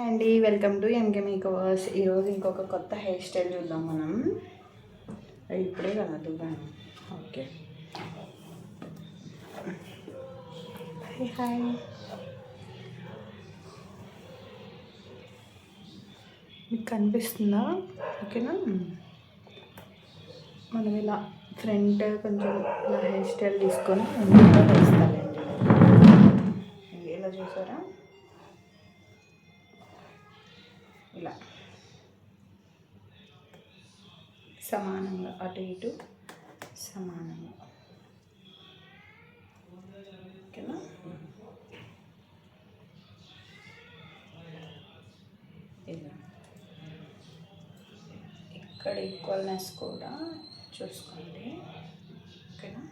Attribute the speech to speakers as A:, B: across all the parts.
A: అండి welcome to MK makeovers. ఈరోజు ఇంకొక కొత్త హెయిర్ స్టైల్ చూద్దాం మనం. ఇప్పుడే కదా దువ్వాను. Okay, hi hi. మీకు కనిపిస్తుందా? ఓకేనా. మనం ఇలా ఫ్రంట్ కొంచెం ఇలా హెయిర్ స్టైల్ తీసుకొని వేస్తానండి. ఇలా చూసారా, ఇలా సమానంగా అటు ఇటు సమానంగా. ఓకేనా. ఇలా ఇక్కడ ఈక్వల్నెస్ కూడా చూసుకోండి. ఓకేనా.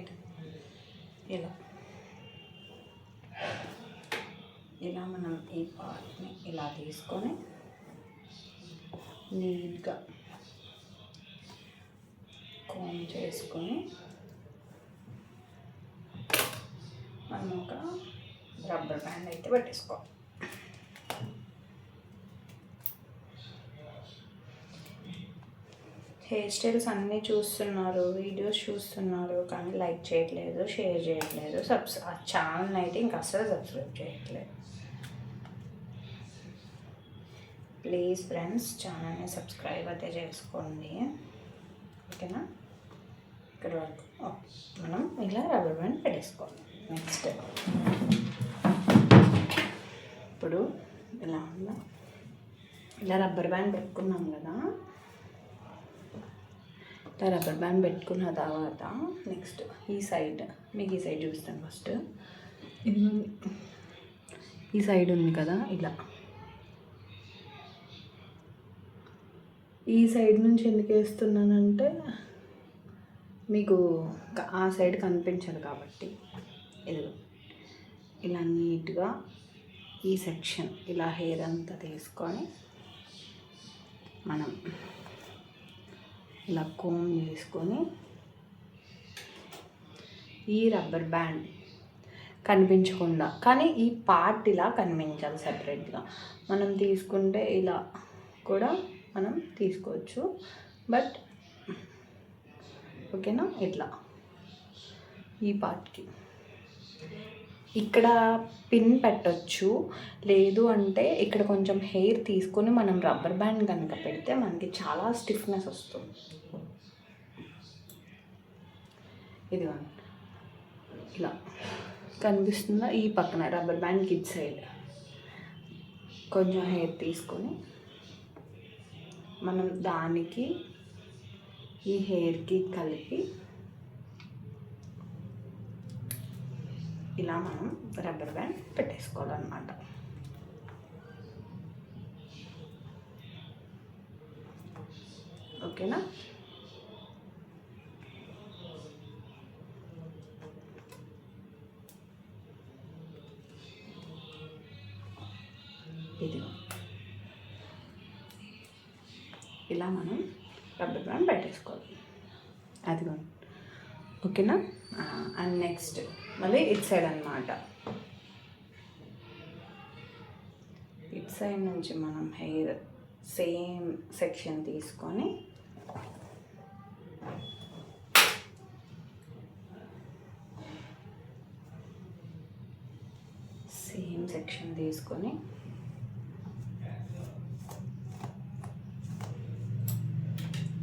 A: ఇది ఇలా ఇలా మనం ఈ పార్ట్ని ఇలా తీసుకొని నీట్గా కోమ్ చేసుకొని మనం ఒక రబ్బర్ బ్యాండ్ అయితే పెట్టేసుకోవాలి. హెయిర్ స్టైల్స్ అన్నీ చూస్తున్నారు, వీడియోస్ చూస్తున్నారు, కానీ లైక్ చేయట్లేదు, షేర్ చేయట్లేదు, ఆ ఛానల్ని అయితే ఇంకా అస్సలు సబ్స్క్రైబ్ చేయట్లేదు. ప్లీజ్ ఫ్రెండ్స్, ఛానల్ని సబ్స్క్రైబ్ అయితే చేసుకోండి. ఓకేనా. ఇక్కడ వరకు మనం ఇలా రబ్బర్ బ్యాండ్ పెట్టేసుకోవాలి. నెక్స్ట్ ఇప్పుడు ఇలా ఉందా, ఇలా రబ్బర్ బ్యాండ్ పెట్టుకున్నాం కదా. ఇలా రబ్బర్ బ్యాండ్ పెట్టుకున్న తర్వాత నెక్స్ట్ ఈ సైడ్, మీకు ఈ సైడ్ చూపిస్తాను ఫస్ట్. ఇది ఈ సైడ్ ఉంది కదా, ఇలా ఈ సైడ్ నుంచి ఎందుకు వేస్తున్నానంటే మీకు ఆ సైడ్ కనిపించదు కాబట్టి. ఇది ఇలా నీట్గా ఈ సెక్షన్ ఇలా హెయిర్ అంతా తీసుకొని మనం ఇలా కోమ్ చేసుకొని ఈ రబ్బర్ బ్యాండ్ కనిపించకుండా, కానీ ఈ పార్ట్ ఇలా కనిపించాలి సపరేట్గా. మనం తీసుకుంటే ఇలా కూడా మనం తీసుకోవచ్చు, బట్ ఓకేనా. ఇట్లా ఈ పార్ట్కి ఇక్కడ పిన్ పెట్టచ్చు, లేదు అంటే ఇక్కడ కొంచెం హెయిర్ తీసుకొని మనం రబ్బర్ బ్యాండ్ కనుక పెడితే మనకి చాలా స్టిఫ్నెస్ వస్తుంది. ఇది ఇలా కనిపిస్తుందా, ఈ పక్కన రబ్బర్ బ్యాండ్ కిడ్ సైడ్ కొంచెం హెయిర్ తీసుకొని మనం దానికి ఈ హెయిర్కి కలిపి ఇలా మనం రబ్బర్ బ్యాండ్ పెట్టేసుకోవాలన్నమాట. ఓకేనా. ఇది ఇలా మనం రబ్బర్ బ్యాండ్ పెట్టేసుకోవాలి. అదిగో. ఓకేనా. అండ్ నెక్స్ట్ మళ్ళీ ఇట్ సైడ్ అన్నమాట. ఇట్ సైడ్ నుంచి మనం హెయిర్ సేమ్ సెక్షన్ తీసుకొని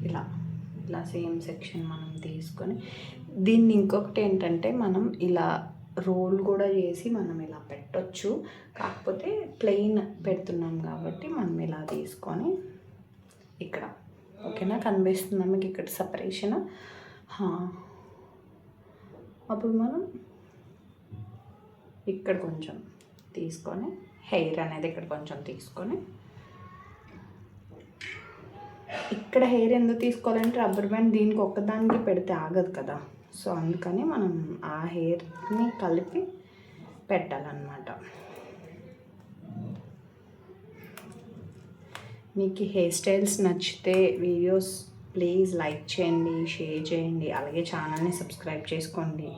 A: ఇలా సేమ్ సెక్షన్ మనం తీసుకొని దీన్ని ఇంకొకటి ఏంటంటే మనం ఇలా రోల్ కూడా చేసి మనం ఇలా పెట్టొచ్చు, కాకపోతే ప్లెయిన్ పెడుతున్నాం కాబట్టి మనం ఇలా తీసుకొని ఇక్కడ. ఓకేనా. కనిపిస్తుందా మీకు ఇక్కడ సపరేషన్? అప్పుడు మనం ఇక్కడ కొంచెం తీసుకొని హెయిర్ అనేది ఇక్కడ కొంచెం తీసుకొని ఇక్కడ హెయిర్ ఎందుకు తీసుకోవాలంటే రబ్బర్ బ్యాండ్ దీనికి ఒక్కదానికి పెడితే ఆగదు కదా, సో అందుకని మనం ఆ హెయిర్ని కలిపి పెట్టాలన్నమాట. మీకు హెయిర్ స్టైల్స్ నచ్చితే వీడియోస్ ప్లీజ్ లైక్ చేయండి, షేర్ చేయండి, అలాగే ఛానల్ని సబ్స్క్రైబ్ చేసుకోండి.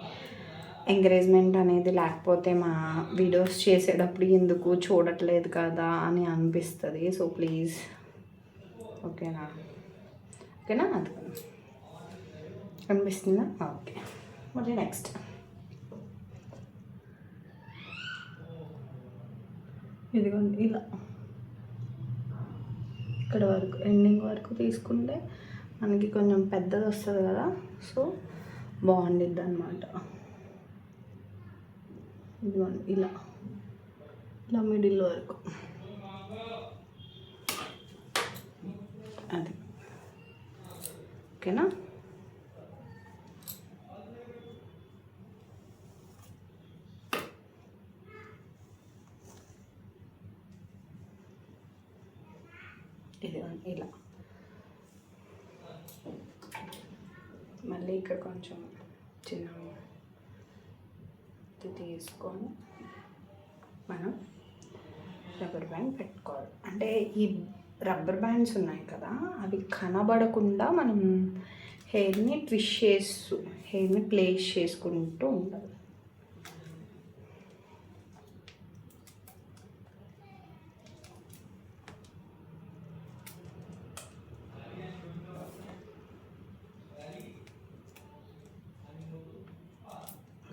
A: ఎంకరేజ్మెంట్ అనేది లేకపోతే మా వీడియోస్ చేసేటప్పుడు ఎందుకు చూడట్లేదు కదా అని అనిపిస్తుంది. సో ప్లీజ్ ఓకేనా అది కనిపిస్తుందా? ఓకే. మరి నెక్స్ట్ ఇదిగోండి ఇలా ఇక్కడ వరకు ఎండింగ్ వరకు తీసుకుంటే మనకి కొంచెం పెద్దది వస్తుంది కదా, సో బాగుండిద్ది అనమాట. ఇదిగోండి ఇలా మిడిల్ వరకు అది ఓకేనా. ఇది ఇలా మళ్ళీ ఇక్కడ కొంచెం చిన్న తీసుకొని మనం రబ్బర్ బ్యాండ్ పెట్టుకోవాలి. అంటే ఈ రబ్బర్ బ్యాండ్స్ ఉన్నాయి కదా, అవి కనబడకుండా మనం హెయిర్ని ట్విస్ట్ చేస్తూ హెయిర్ని ప్లేస్ చేసుకుంటూ ఉండాలి.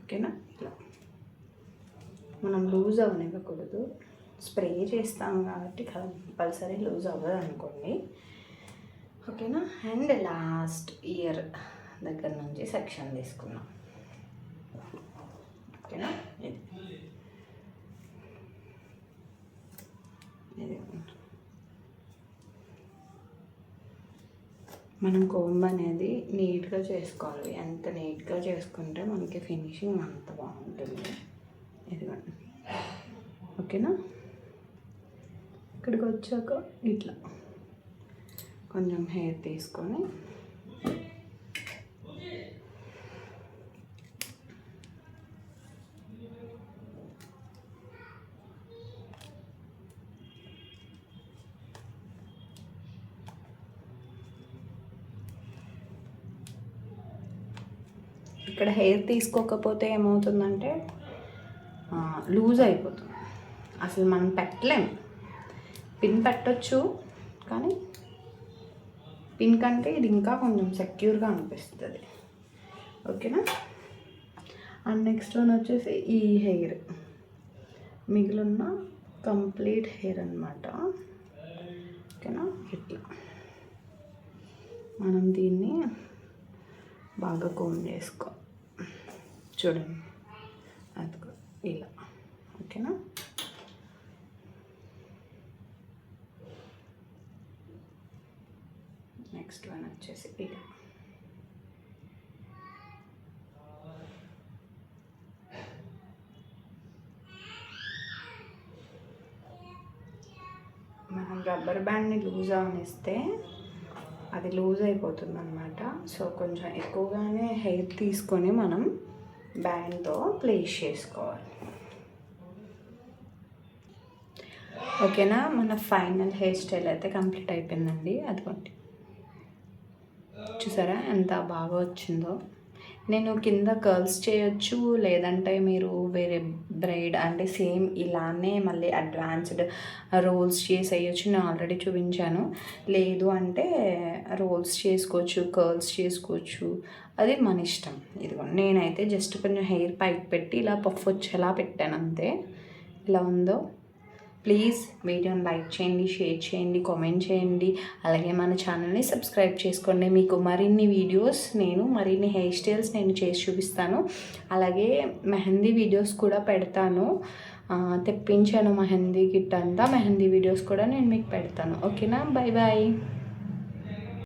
A: ఓకేనా. ఇలా మనం లూజ్ అవ్వనివ్వకూడదు, స్ప్రే చేస్తాం కాబట్టి కంపల్సరీ లూజ్ అవ్వదు అనుకోండి. ఓకేనా. అండ్ లాస్ట్ ఇయర్ దగ్గర నుంచి సెక్షన్ తీసుకున్నాం. ఓకేనా. ఇది మనం కోంబ్ అనేది నీట్గా చేసుకోవాలి. ఎంత నీట్గా చేసుకుంటే మనకి ఫినిషింగ్ అంత బాగుంటుంది. ఇదిగోండి ఓకేనా. ఇక్కడికి వచ్చాక ఇట్లా కొంచెం హెయిర్ తీసుకొని ఇక్కడ హెయిర్ తీసుకోకపోతే ఏమవుతుందంటే లూజ్ అయిపోతుంది. అసలు మనం పెట్టలేము. పిన్ పెట్టచ్చు కానీ పిన్ కంటే ఇది ఇంకా కొంచెం సెక్యూర్గా అనిపిస్తుంది. ఓకేనా. అండ్ నెక్స్ట్ వన్ వచ్చేసి ఈ హెయిర్ మిగిలిన కంప్లీట్ హెయిర్ అనమాట. ఓకేనా. ఇట్లా మనం దీన్ని బాగా కోమ్ చేసుకో చూడండి. అది ఇలా ఓకేనా. నెక్స్ట్ వన్ వచ్చేసి ఇలా మనం రబ్బర్ బ్యాండ్ని లూజ్ అవనిస్తే అది లూజ్ అయిపోతుంది అనమాట. సో కొంచెం ఎక్కువగానే హెయిర్ తీసుకొని మనం బ్యాండ్తో ప్లేస్ చేసుకోవాలి. ఓకేనా. మన ఫైనల్ హెయిర్ స్టైల్ అయితే కంప్లీట్ అయిపోయిందండి. అదిగోండి చూసారా ఎంత బాగా వచ్చిందో. నేను కింద కర్ల్స్ చేయొచ్చు, లేదంటే మీరు వేరే బ్రైడ్ అంటే సేమ్ ఇలానే మళ్ళీ అడ్వాన్స్డ్ రోల్స్ చేసేయచ్చు. నేను ఆల్రెడీ చూపించాను. లేదు అంటే రోల్స్ చేసుకోవచ్చు, కర్ల్స్ చేసుకోవచ్చు, అది మన ఇష్టం. ఇదిగో నేనైతే జస్ట్ కొంచెం హెయిర్ పైకి పెట్టి ఇలా పఫ్ వచ్చేలా పెట్టాను అంతే. ఇలా ఉందో. ప్లీజ్ వీడియోని లైక్ చేయండి, షేర్ చేయండి, కామెంట్ చేయండి. అలాగే మన ఛానల్ని సబ్స్క్రైబ్ చేసుకోండి. మీకు మరిన్ని వీడియోస్ మరిన్ని హెయిర్ స్టైల్స్ నేను చేసి చూపిస్తాను. అలాగే మెహందీ వీడియోస్ కూడా పెడతాను. తెప్పించాను మెహందీ కిట్ అంతా. మెహందీ వీడియోస్ కూడా నేను మీకు పెడతాను. ఓకేనా. Bye bye.